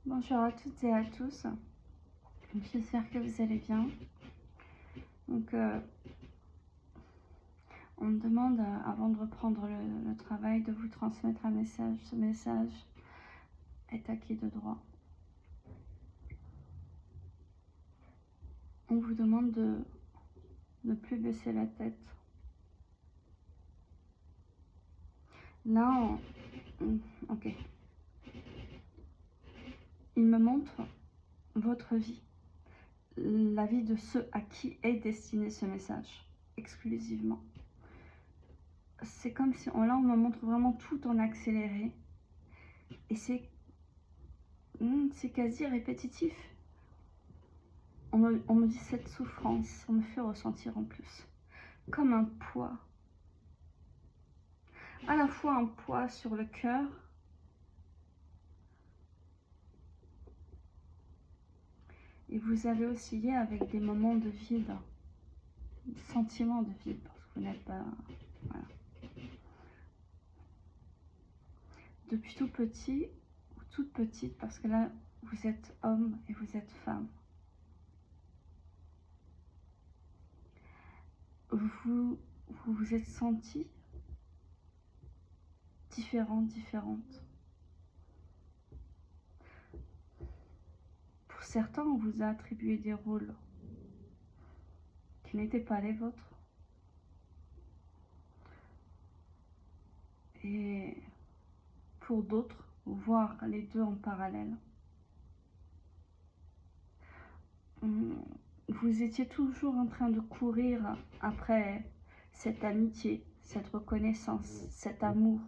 Bonjour à toutes et à tous, j'espère que vous allez bien. Donc, on me demande, avant de reprendre le travail, de vous transmettre un message. Ce message est acquis de droit. On vous demande de ne plus baisser la tête. Là, ok. Il me montre votre vie, la vie de ceux à qui est destiné ce message, exclusivement. C'est comme si, là, on me montre vraiment tout en accéléré. Et c'est quasi répétitif. On me dit cette souffrance, on me fait ressentir en plus. Comme un poids. À la fois un poids sur le cœur. Et vous avez oscillé avec des moments de vide. Des sentiments de vide, parce que vous n'êtes pas... Voilà. Depuis tout petit, ou toute petite, parce que là, vous êtes homme et vous êtes femme. Vous vous êtes senti différente. Pour certains, on vous a attribué des rôles qui n'étaient pas les vôtres. Et pour d'autres, voir les deux en parallèle. Vous étiez toujours en train de courir après cette amitié, cette reconnaissance, cet amour.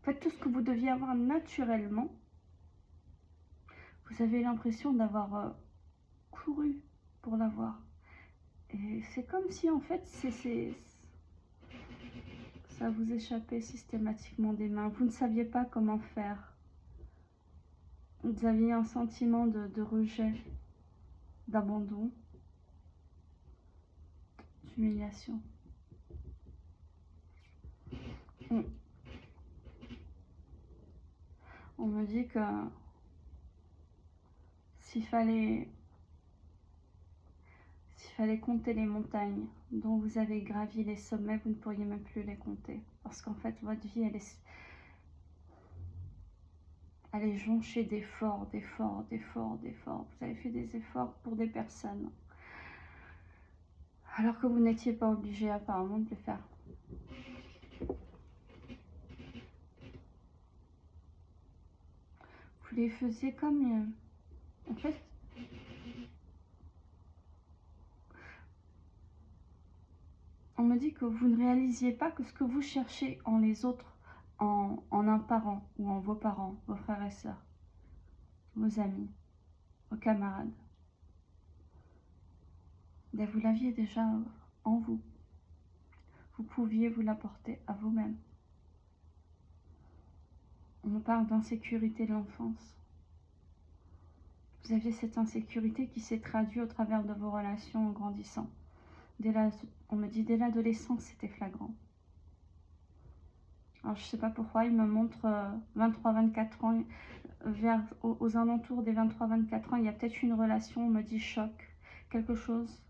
En fait, tout ce que vous deviez avoir naturellement, vous avez l'impression d'avoir couru pour l'avoir. Et c'est comme si, en fait, ça vous échappait systématiquement des mains. Vous ne saviez pas comment faire. Vous aviez un sentiment de rejet, d'abandon, d'humiliation. On me dit que s'il fallait compter les montagnes dont vous avez gravi les sommets, vous ne pourriez même plus les compter. Parce qu'en fait, votre vie, elle est jonchée d'efforts. Vous avez fait des efforts pour des personnes. Alors que vous n'étiez pas obligé apparemment de les faire. Vous les faisiez comme... en fait, on me dit que vous ne réalisiez pas que ce que vous cherchez en les autres, en un parent ou en vos parents, vos frères et sœurs, vos amis, vos camarades, ben vous l'aviez déjà en vous. Vous pouviez vous l'apporter à vous-même. On me parle d'insécurité de l'enfance. Vous aviez cette insécurité qui s'est traduite au travers de vos relations en grandissant. On me dit dès l'adolescence, c'était flagrant. Alors je ne sais pas pourquoi, il me montre 23-24 ans, aux alentours des 23-24 ans, il y a peut-être une relation, on me dit choc, quelque chose.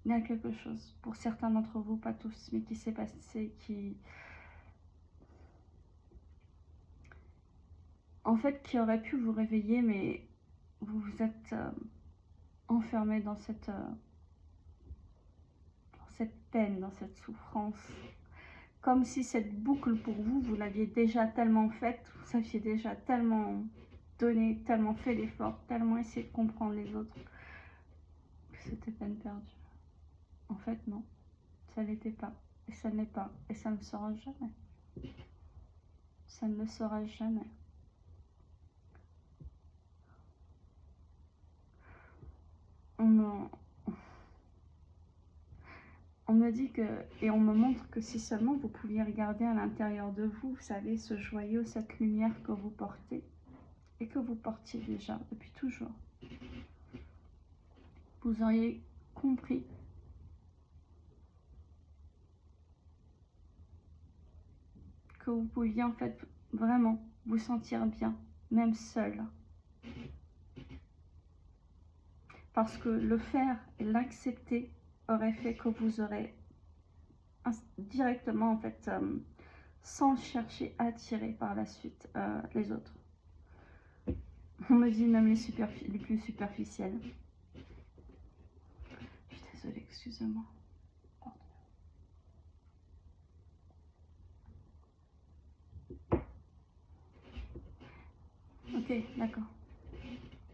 Il y a quelque chose, pour certains d'entre vous, pas tous, mais qui s'est passé, en fait, qui aurait pu vous réveiller, mais vous vous êtes enfermé dans cette peine, dans cette souffrance. Comme si cette boucle pour vous, vous l'aviez déjà tellement faite, vous aviez déjà tellement donné, tellement fait d'efforts, tellement essayé de comprendre les autres, que c'était peine perdue. En fait, non, ça n'était pas, et ça n'est pas, et ça ne sera jamais. Ça ne le sera jamais. On me dit que, et on me montre que si seulement vous pouviez regarder à l'intérieur de vous, vous savez, ce joyau, cette lumière que vous portez, et que vous portiez déjà depuis toujours, vous auriez compris que vous pouviez en fait vraiment vous sentir bien, même seul. Parce que le faire et l'accepter aurait fait que vous aurez directement en fait, sans chercher à attirer par la suite les autres. On me dit même les plus superficiels. Je suis désolée, excusez-moi. Ok, d'accord.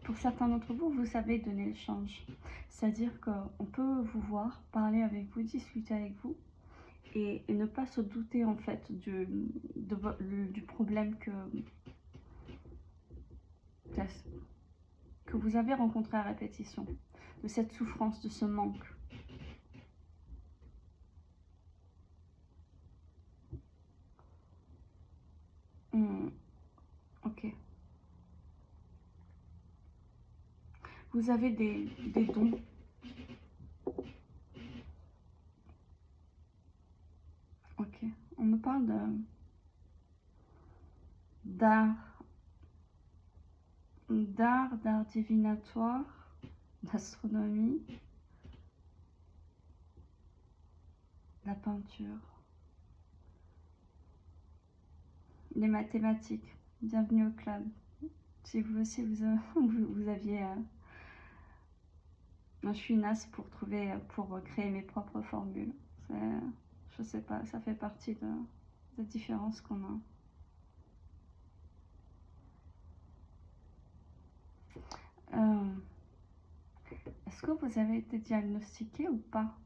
Pour certains d'entre vous, vous savez donner le change. C'est-à-dire qu'on peut vous voir, parler avec vous, discuter avec vous et ne pas se douter en fait du problème que vous avez rencontré à répétition, de cette souffrance, de ce manque. Ok. Vous avez des dons. Ok. On me parle d'art divinatoire, d'astronomie, la peinture, les mathématiques. Bienvenue au club. Si vous aussi vous aviez... je suis une as pour créer mes propres formules. Je sais pas, ça fait partie des différences qu'on a. Est-ce que vous avez été diagnostiqué ou pas?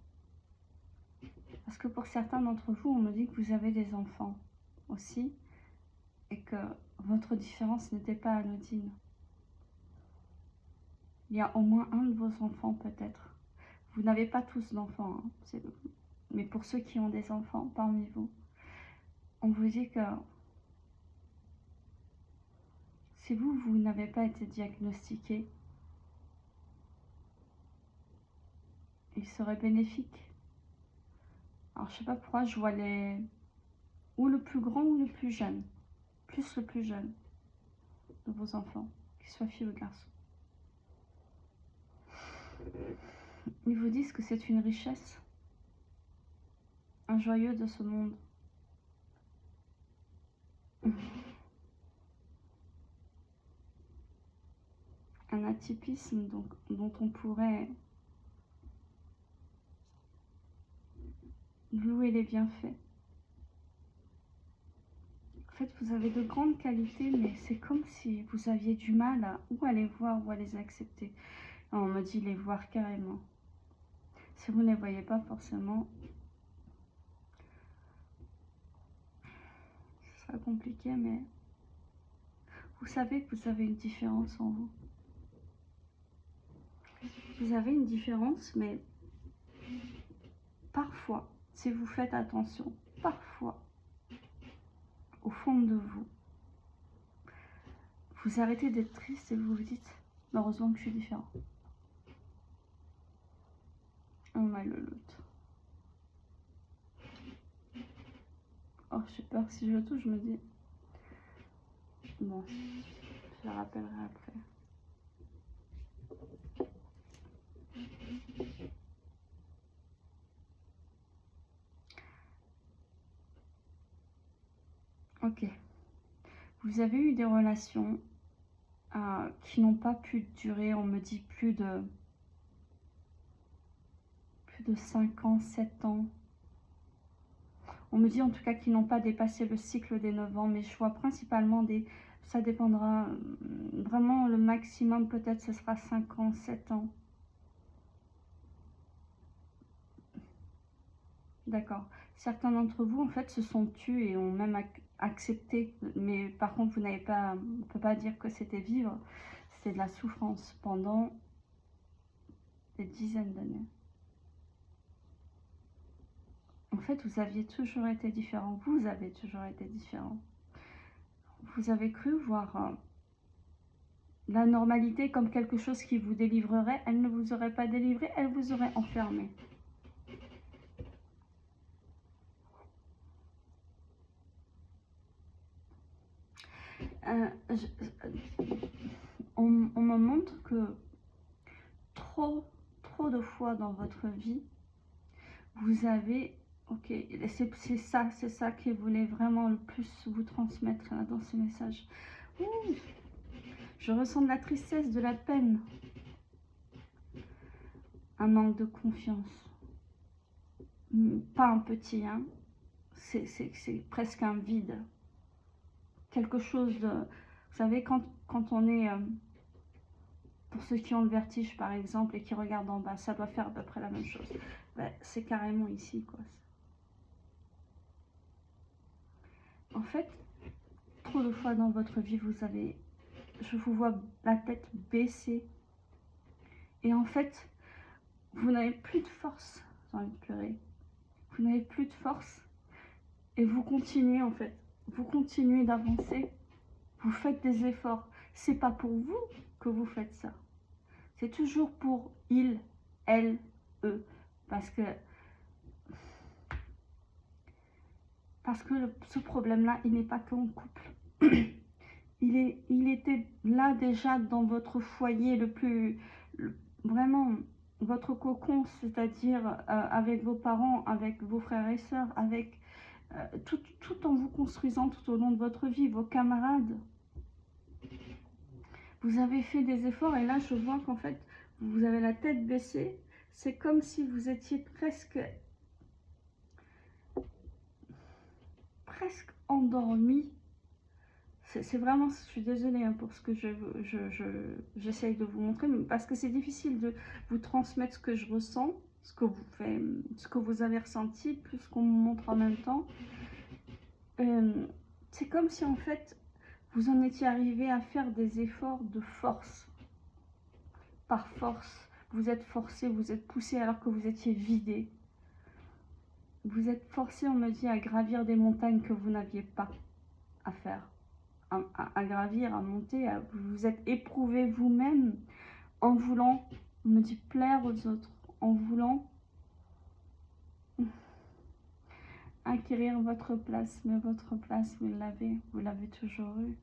Parce que pour certains d'entre vous, on me dit que vous avez des enfants aussi et que votre différence n'était pas anodine. Il y a au moins un de vos enfants peut-être. Vous n'avez pas tous d'enfants, hein, mais pour ceux qui ont des enfants parmi vous, on vous dit que si vous n'avez pas été diagnostiqué, il serait bénéfique. Alors je sais pas pourquoi je vois ou le plus grand ou le plus jeune, plus le plus jeune de vos enfants, qu'ils soient filles ou garçons. Ils vous disent que c'est une richesse, un joyau de ce monde. Un atypisme dont on pourrait louer les bienfaits. En fait, vous avez de grandes qualités, mais c'est comme si vous aviez du mal à les voir ou à les accepter. On me dit les voir carrément. Si vous ne les voyez pas forcément, ce sera compliqué, mais vous savez que vous avez une différence en vous. Vous avez une différence, mais parfois, si vous faites attention, parfois, au fond de vous, vous arrêtez d'être triste et vous vous dites, heureusement que je suis différent. Oh my loloute. Oh, j'ai peur que si je touche, je me dis... Bon, je la rappellerai après. Ok. Vous avez eu des relations qui n'ont pas pu durer, on me dit plus de 5 ans, 7 ans. On me dit en tout cas qu'ils n'ont pas dépassé le cycle des 9 ans, mais je vois principalement ça dépendra, vraiment le maximum peut-être ce sera 5 ans, 7 ans. D'accord. Certains d'entre vous en fait se sont tus et ont même accepté, mais par contre vous n'avez pas, on ne peut pas dire que c'était vivre, c'était de la souffrance pendant des dizaines d'années. En fait, vous aviez toujours été différent. Vous avez toujours été différent. Vous avez cru voir la normalité comme quelque chose qui vous délivrerait. Elle ne vous aurait pas délivré, elle vous aurait enfermé. On me montre que trop de fois dans votre vie, vous avez, ok, c'est ça qui voulait vraiment le plus vous transmettre là, dans ce message. Ouh, je ressens de la tristesse, de la peine, un manque de confiance. Pas un petit, hein. C'est presque un vide. Quelque chose de... Vous savez, quand on est... pour ceux qui ont le vertige, par exemple, et qui regardent en bas, ça doit faire à peu près la même chose. Ben, c'est carrément ici, quoi. En fait, trop de fois dans votre vie, vous avez... Je vous vois la tête baissée. Et en fait, vous n'avez plus de force. J'ai envie de pleurer. Vous n'avez plus de force. Et vous continuez, en fait. Vous continuez d'avancer. Vous faites des efforts. C'est pas pour vous que vous faites ça. C'est toujours pour il, elle, eux. Parce que ce problème-là, il n'est pas qu'en couple. Il était là déjà dans votre foyer vraiment votre cocon, c'est-à-dire avec vos parents, avec vos frères et sœurs, avec tout en vous construisant tout au long de votre vie, vos camarades. Vous avez fait des efforts et là je vois qu'en fait vous avez la tête baissée. C'est comme si vous étiez presque endormi. C'est vraiment, je suis désolée hein, pour ce que j'essaye de vous montrer, mais parce que c'est difficile de vous transmettre ce que je ressens, ce que vous avez ressenti, plus qu'on me montre en même temps. C'est comme si en fait, vous en étiez arrivé à faire des efforts de force. Par force, vous êtes forcé, vous êtes poussé alors que vous étiez vidé. Vous êtes forcé, on me dit, à gravir des montagnes que vous n'aviez pas à faire. À gravir, à monter, vous vous êtes éprouvé vous-même en voulant, on me dit, plaire aux autres, en voulant acquérir votre place, mais votre place, vous l'avez toujours eue.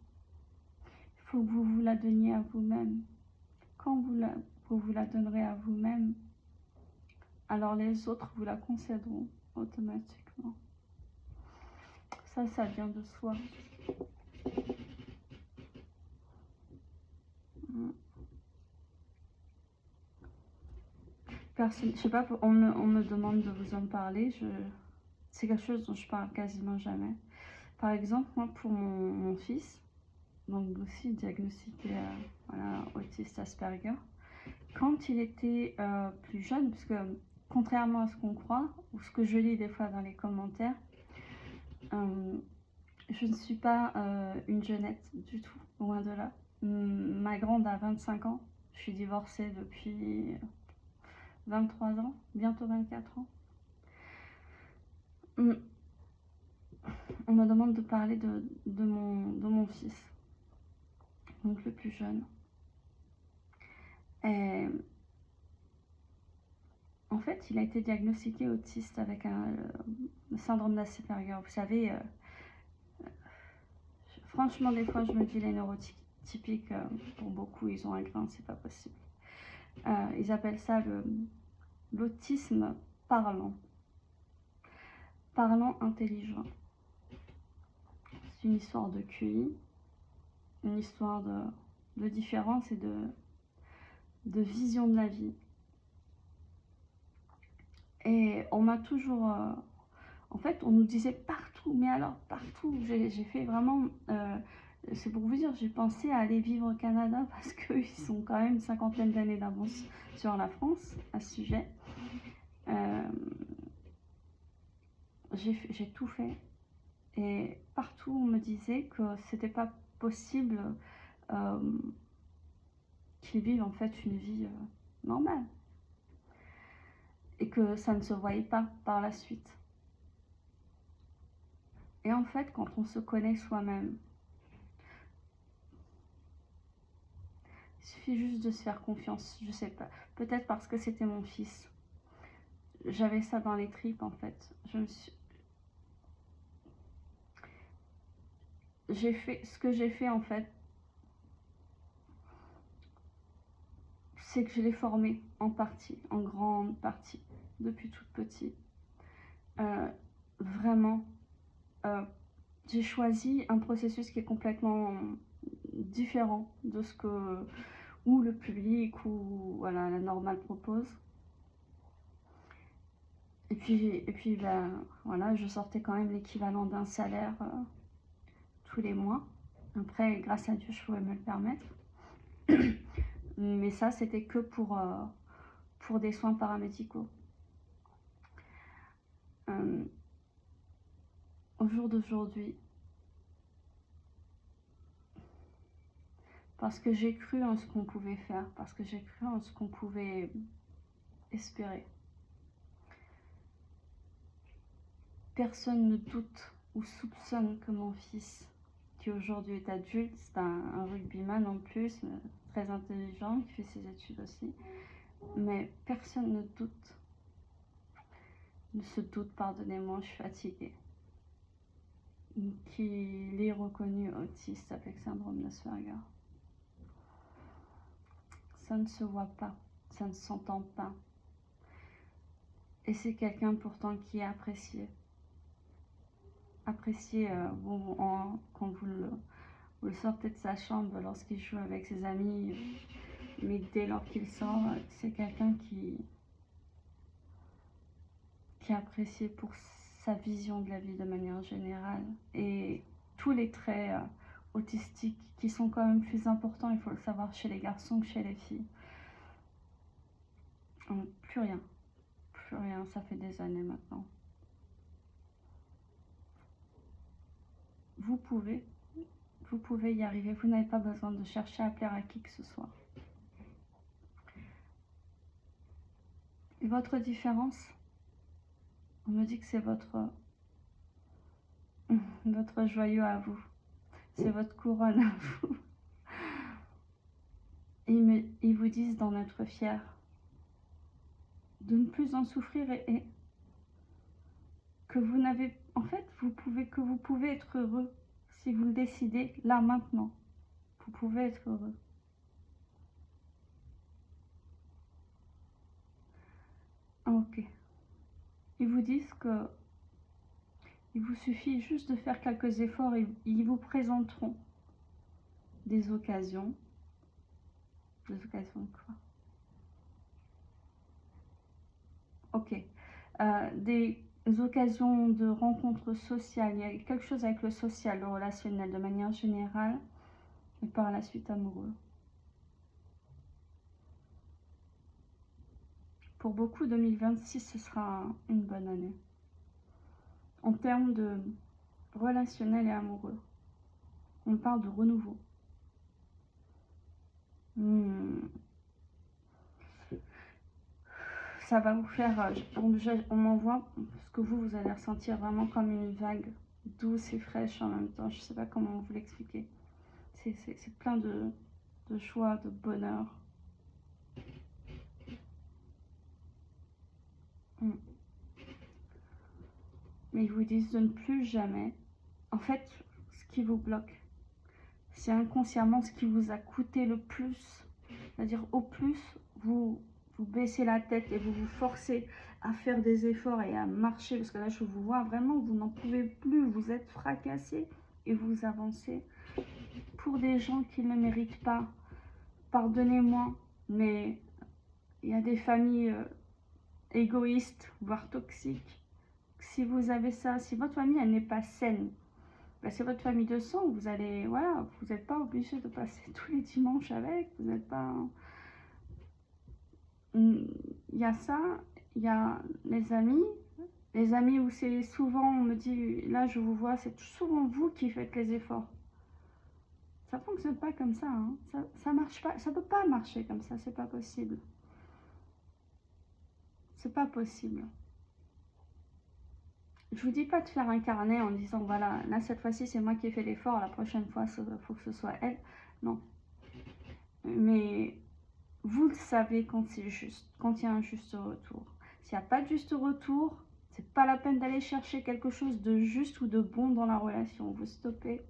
Il faut que vous vous la donniez à vous-même. Quand vous la donnerez à vous-même, alors les autres vous la concéderont automatiquement. Ça vient de soi. Je sais pas, on me demande de vous en parler. C'est quelque chose dont je parle quasiment jamais. Par exemple, moi, pour mon fils, donc aussi diagnostiqué voilà, autiste Asperger, quand il était plus jeune, parce que contrairement à ce qu'on croit, ou ce que je lis des fois dans les commentaires, je ne suis pas une jeunette du tout, loin de là. Ma grande a 25 ans, je suis divorcée depuis 23 ans, bientôt 24 ans. On me demande de parler de mon fils, donc le plus jeune. Et en fait, il a été diagnostiqué autiste avec un syndrome d'Asperger. Vous savez, franchement, des fois, je me dis les neurotypiques, pour beaucoup, ils ont un grain, c'est pas possible. Ils appellent ça l'autisme parlant. Parlant intelligent. C'est une histoire de QI, une histoire de différence et de vision de la vie. Et on m'a toujours... en fait, on nous disait partout, mais alors partout. J'ai fait vraiment... c'est pour vous dire, j'ai pensé à aller vivre au Canada parce qu'ils sont quand même une cinquantaine d'années d'avance sur la France à ce sujet. J'ai tout fait. Et partout, on me disait que c'était pas possible qu'ils vivent en fait une vie normale. Et que ça ne se voyait pas par la suite. Et en fait, quand on se connaît soi-même, il suffit juste de se faire confiance. Je sais pas, peut-être parce que c'était mon fils. J'avais ça dans les tripes en fait. ce que j'ai fait en fait, c'est que je l'ai formé en partie, en grande partie, depuis toute petite. Vraiment, j'ai choisi un processus qui est complètement différent de ce que ou le public ou voilà, la normale propose. Et puis ben, voilà, je sortais quand même l'équivalent d'un salaire tous les mois. Après, grâce à Dieu, je pouvais me le permettre. Mais ça, c'était que pour des soins paramédicaux. Au jour d'aujourd'hui, parce que j'ai cru en ce qu'on pouvait faire, parce que j'ai cru en ce qu'on pouvait espérer. Personne ne doute ou soupçonne que mon fils, qui aujourd'hui est adulte, c'est un rugbyman en plus, très intelligent, qui fait ses études aussi, mais personne ne doute, ne se doute, pardonnez-moi, je suis fatiguée, qu'il est reconnu autiste avec syndrome d'Asperger. Ça ne se voit pas, ça ne s'entend pas. Et c'est quelqu'un pourtant qui est apprécié. Apprécié quand vous le sortez de sa chambre lorsqu'il joue avec ses amis, mais dès lors qu'il sort, c'est quelqu'un qui est apprécié pour sa vision de la vie de manière générale. Et tous les traits autistiques qui sont quand même plus importants, il faut le savoir, chez les garçons que chez les filles. Plus rien, ça fait des années maintenant. Vous pouvez y arriver, vous n'avez pas besoin de chercher à plaire à qui que ce soit. Et votre différence, on me dit que c'est votre joyau à vous, c'est votre couronne à vous. Et ils vous disent d'en être fiers, de ne plus en souffrir et que vous n'avez, en fait, vous pouvez être heureux si vous le décidez là maintenant. Vous pouvez être heureux. Ok. Ils vous disent que il vous suffit juste de faire quelques efforts et ils vous présenteront des occasions. Des occasions de quoi? Ok. Des occasions de rencontres sociales. Il y a quelque chose avec le social, le relationnel de manière générale et par la suite amoureux. Pour beaucoup, 2026, ce sera une bonne année. En termes de relationnel et amoureux, on parle de renouveau. Ça va vous faire, on m'envoie, parce que vous allez ressentir vraiment comme une vague douce et fraîche en même temps. Je ne sais pas comment vous l'expliquer. C'est plein de joie, de bonheur. Mais ils vous disent de ne plus jamais. En fait, ce qui vous bloque, c'est inconsciemment ce qui vous a coûté le plus. C'est-à-dire au plus, vous baissez la tête et vous vous forcez à faire des efforts et à marcher. Parce que là, je vous vois vraiment, vous n'en pouvez plus. Vous êtes fracassé et vous avancez. Pour des gens qui ne méritent pas, pardonnez-moi, mais il y a des familles égoïstes, voire toxiques. Si vous avez ça, si votre famille elle n'est pas saine, ben c'est votre famille de sang, vous allez, voilà, vous n'êtes pas obligé de passer tous les dimanches avec, vous n'êtes pas... Il y a ça, il y a les amis où c'est souvent, on me dit, là je vous vois, c'est souvent vous qui faites les efforts. Ça ne fonctionne pas comme ça, hein. Ça marche pas, ça peut pas marcher comme ça, c'est pas possible. C'est pas possible. Je vous dis pas de faire un carnet en disant voilà, là cette fois-ci c'est moi qui ai fait l'effort, la prochaine fois il faut que ce soit elle. Non. Mais vous le savez quand c'est juste, quand il y a un juste retour. S'il n'y a pas de juste retour, c'est pas la peine d'aller chercher quelque chose de juste ou de bon dans la relation. Vous stoppez.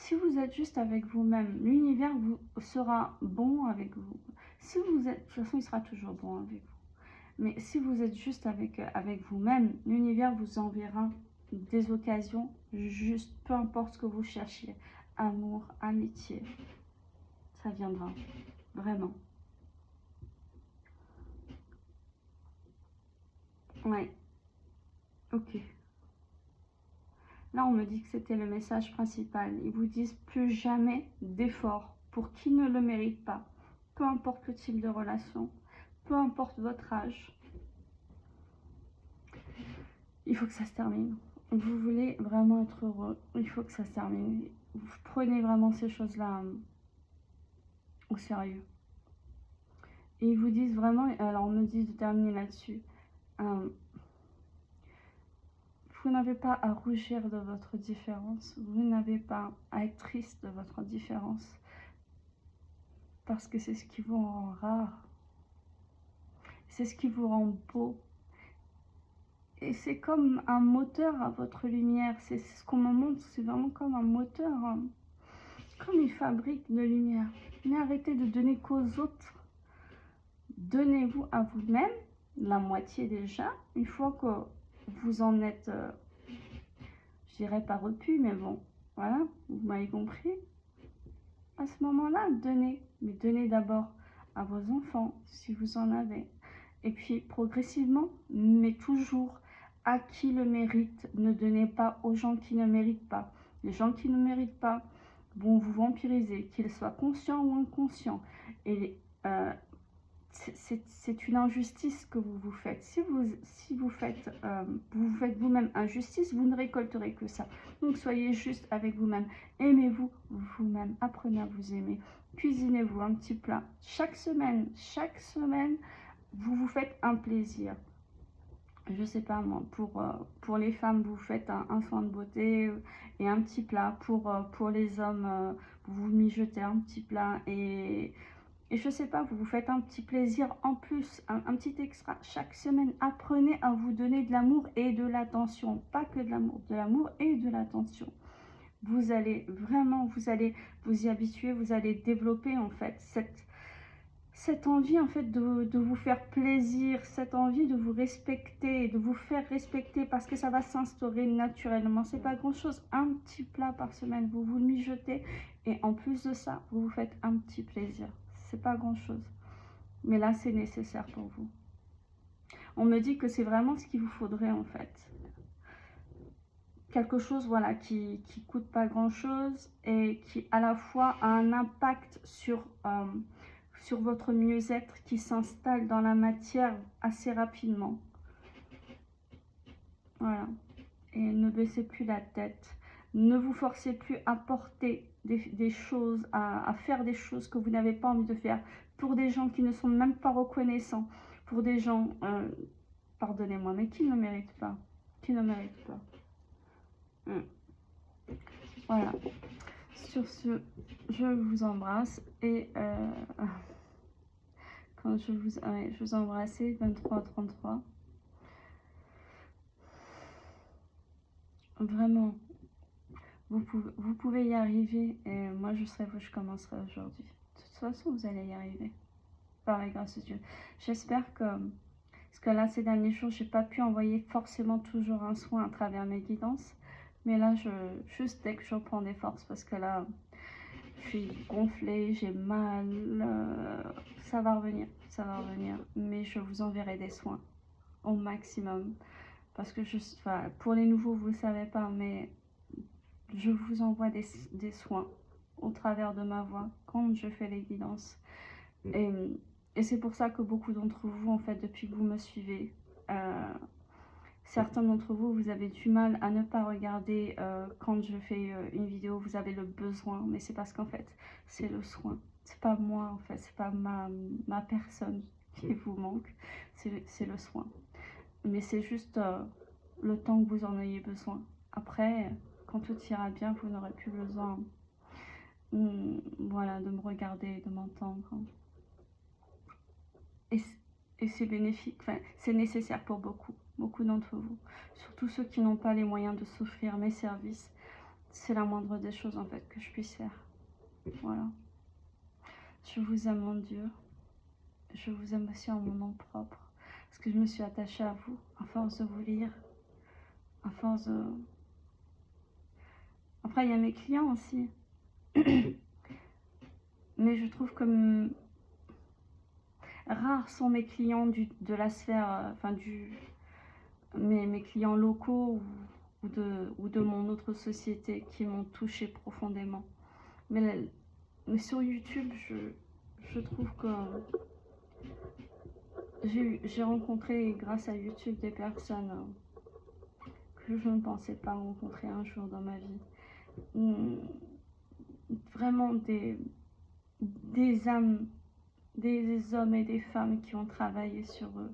Si vous êtes juste avec vous-même, l'univers vous sera bon avec vous. Si vous êtes, de toute façon, il sera toujours bon avec vous. Mais si vous êtes juste avec vous-même, l'univers vous enverra des occasions, juste peu importe ce que vous cherchiez. Amour, amitié, ça viendra, vraiment. Ouais, ok. Là, on me dit que c'était le message principal. Ils vous disent plus jamais d'efforts pour qui ne le mérite pas. Peu importe le type de relation, peu importe votre âge. Il faut que ça se termine. Vous voulez vraiment être heureux, il faut que ça se termine. Vous prenez vraiment ces choses-là au sérieux. Et ils vous disent vraiment, alors on me dit de terminer là-dessus, vous n'avez pas à rougir de votre différence, vous n'avez pas à être triste de votre différence, parce que c'est ce qui vous rend rare, c'est ce qui vous rend beau. Et c'est comme un moteur à votre lumière, c'est ce qu'on me montre, c'est vraiment comme un moteur, comme il fabrique de lumière. Mais arrêtez de donner qu'aux autres, donnez-vous à vous-même, la moitié déjà, une fois que vous en êtes, je dirais pas repu, mais bon, voilà, vous m'avez compris. À ce moment-là, donnez, mais donnez d'abord à vos enfants, si vous en avez. Et puis, progressivement, mais toujours à qui le mérite. Ne donnez pas aux gens qui ne méritent pas. Les gens qui ne méritent pas vont vous vampiriser, qu'ils soient conscients ou inconscients. Et c'est une injustice que vous vous faites. Si vous faites vous-même injustice, vous ne récolterez que ça. Donc soyez juste avec vous-même. Aimez-vous vous-même. Apprenez à vous aimer. Cuisinez-vous un petit plat. Chaque semaine, vous vous faites un plaisir. Je sais pas moi, pour les femmes, vous faites un soin de beauté et un petit plat. Pour les hommes, vous vous mijotez un petit plat et je sais pas, vous vous faites un petit plaisir en plus, un petit extra. Chaque semaine, apprenez à vous donner de l'amour et de l'attention. Pas que de l'amour et de l'attention. Vous allez vraiment, vous allez vous y habituer, vous allez développer en fait cette envie en fait de vous faire plaisir, cette envie de vous respecter, de vous faire respecter parce que ça va s'instaurer naturellement. C'est pas grand chose, un petit plat par semaine, vous vous le mijotez et en plus de ça, vous vous faites un petit plaisir. C'est pas grand chose, mais là c'est nécessaire pour vous. On me dit que c'est vraiment ce qu'il vous faudrait en fait. Quelque chose voilà qui coûte pas grand chose et qui à la fois a un impact sur votre mieux-être qui s'installe dans la matière assez rapidement. Voilà. Et ne baissez plus la tête. Ne vous forcez plus à porter des choses, à faire des choses que vous n'avez pas envie de faire pour des gens qui ne sont même pas reconnaissants, pour des gens, pardonnez-moi, mais qui ne méritent pas. Qui ne méritent pas. Voilà. Sur ce, je vous embrasse et quand je vous embrassais 23-33. Vraiment, vous pouvez y arriver et moi je commencerai aujourd'hui. De toute façon, vous allez y arriver par la grâce de Dieu. J'espère que, parce que là ces derniers jours, j'ai pas pu envoyer forcément toujours un soin à travers mes guidances, mais là juste dès que je reprends des forces, parce que là je suis gonflée, j'ai mal, ça va revenir, mais je vous enverrai des soins au maximum. Parce que pour les nouveaux, vous ne le savez pas, mais je vous envoie des soins au travers de ma voix quand je fais les guidances. Et c'est pour ça que beaucoup d'entre vous, en fait, depuis que vous me suivez, certains d'entre vous, vous avez du mal à ne pas regarder quand je fais une vidéo, vous avez le besoin, mais c'est parce qu'en fait, c'est le soin. C'est pas moi, en fait, c'est pas ma personne qui vous manque, c'est le soin. Mais c'est juste le temps que vous en ayez besoin. Après, quand tout ira bien, vous n'aurez plus besoin voilà, de me regarder, de m'entendre. Et c'est bénéfique, enfin, c'est nécessaire pour beaucoup d'entre vous. Surtout ceux qui n'ont pas les moyens de s'offrir mes services. c'est la moindre des choses en fait que je puisse faire. Voilà. Je vous aime mon Dieu. Je vous aime aussi en mon nom propre. Parce que je me suis attachée à vous, à force de vous lire, à force de... Après, il y a mes clients aussi. Mais je trouve que rares sont mes clients de la sphère, enfin mes clients locaux ou de mon autre société qui m'ont touché profondément. Mais sur YouTube, je trouve que j'ai rencontré grâce à YouTube des personnes que je ne pensais pas rencontrer un jour dans ma vie. Vraiment des âmes, des hommes et des femmes qui ont travaillé sur eux.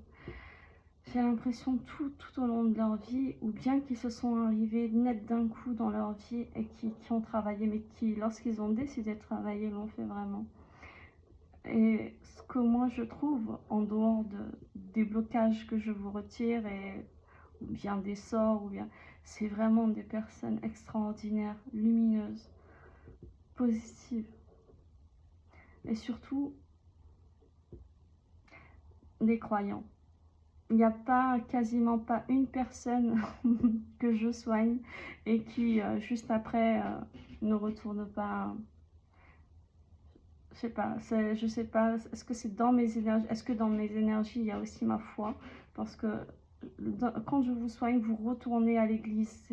J'ai l'impression tout au long de leur vie, ou bien qu'ils se sont arrivés net d'un coup dans leur vie et qui ont travaillé, mais qui, lorsqu'ils ont décidé de travailler, l'ont fait vraiment. Et ce que moi je trouve, en dehors des blocages que je vous retire, ou bien des sorts, ou bien, c'est vraiment des personnes extraordinaires, lumineuses, positives. Et surtout, des croyants. Il n'y a quasiment pas une personne que je soigne et qui, juste après, ne retourne pas. Je sais pas, est-ce que c'est dans mes énergies, est-ce que dans mes énergies, il y a aussi ma foi? Parce que quand je vous soigne, vous retournez à l'église,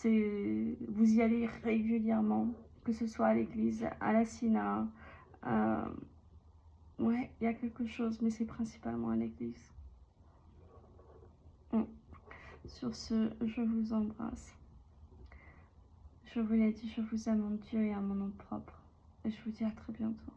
vous y allez régulièrement, que ce soit à l'église, à la Sina, ouais, il y a quelque chose, mais c'est principalement à l'église. Sur ce, je vous embrasse. Je vous l'ai dit, je vous aime en Dieu et à mon nom propre. Et je vous dis à très bientôt.